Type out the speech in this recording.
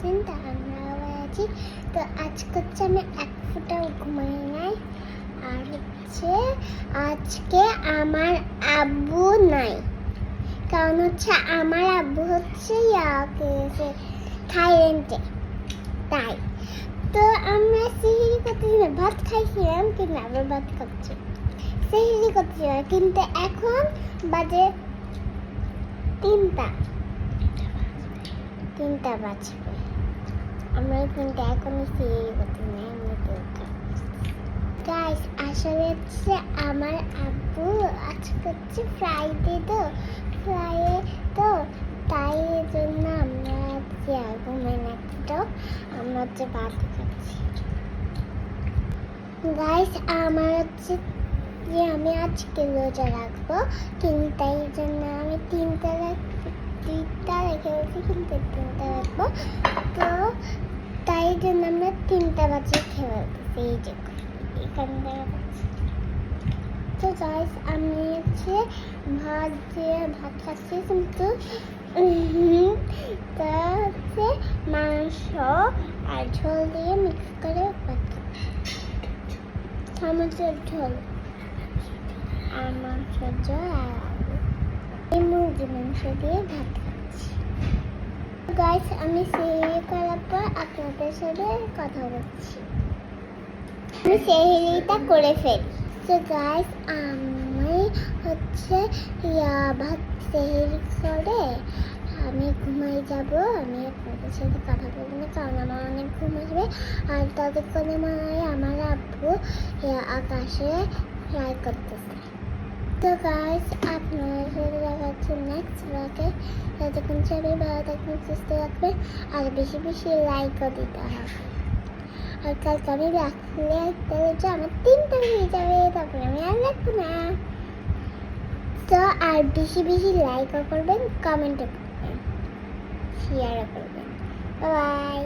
আছেন, তা আমরাও আছি। তো আজকে হচ্ছে আমি এক ফোঁটাও ঘুমাই নাই। আর হচ্ছে আজকে আমার আব্বু নাই, কারণ হচ্ছে আমার আব্বু হচ্ছে থাইল্যান্ডে। তাই তো আমরা সিহিরি করতে ভাত খাইছিলাম, কিন্তু আবার ভাত খাচ্ছি। সিহিরি করতেছিলাম, কিন্তু এখন বাজে 3টা বাজবে। আমরা কিন্তু এখনই সিহিরি করতে নাই। গাইস, আসলে হচ্ছে আমার আব্বু আজকে হচ্ছে ফ্রাইডে, তো তাই জন্য আমরা ঘুমাই না, তো আমরা হচ্ছে ভাত খাচ্ছি। গাইস, আমার হচ্ছে যে আমি আজকে রোজা রাখবো, কিন্তু তাই জন্য আমি 3টা রেখে গেছি, কিন্তু 3টা রাখবো। তো তাই জন্য আমরা 3টা বাজে খেয়ে ফেলতেছি। এই যে এখানে তো গাইস, আমি হচ্ছে ভাত খাচ্ছি, কিন্তু তা হচ্ছে মাংস আর ঝোল দিয়ে মিক্স করে ভাত খাচ্ছি। চামচের ঝোল আর মাংসের ঝোল আর আলু, এই মুরগি মাংস দিয়ে ভাত খাচ্ছি। গাইস, আমি সেহরি করার পর আপনাদের সাথে কথা বলছি। আমি সেহরিটা করে ফেলি। তো গাইস, আমি হচ্ছে ভাত সেহরি করে আমি ঘুমাই যাব। আমি আপনাদের সাথে কথা বলবো না, কারণ আমার অনেক ঘুম আসবে। আর ততক্ষণে মনে হয় আমার আব্বু আকাশে ফ্লাই করতেছে। তো গাইস, আপনাদের সাথে দেখা হচ্ছে নেক্সট ব্লগে। ততক্ষণ সবাই ভালো থাকবেন, সুস্থ থাকবেন, আর বেশি বেশি লাইকও দিতে হবে। আর কালকে আমি রাখলে আমার 3টা হয়ে যাবে, তারপরে আমি আর রাখবো না। তো আর বেশি বেশি লাইকও করবেন, কমেন্টও করবেন, শেয়ারও করবেন। বাই।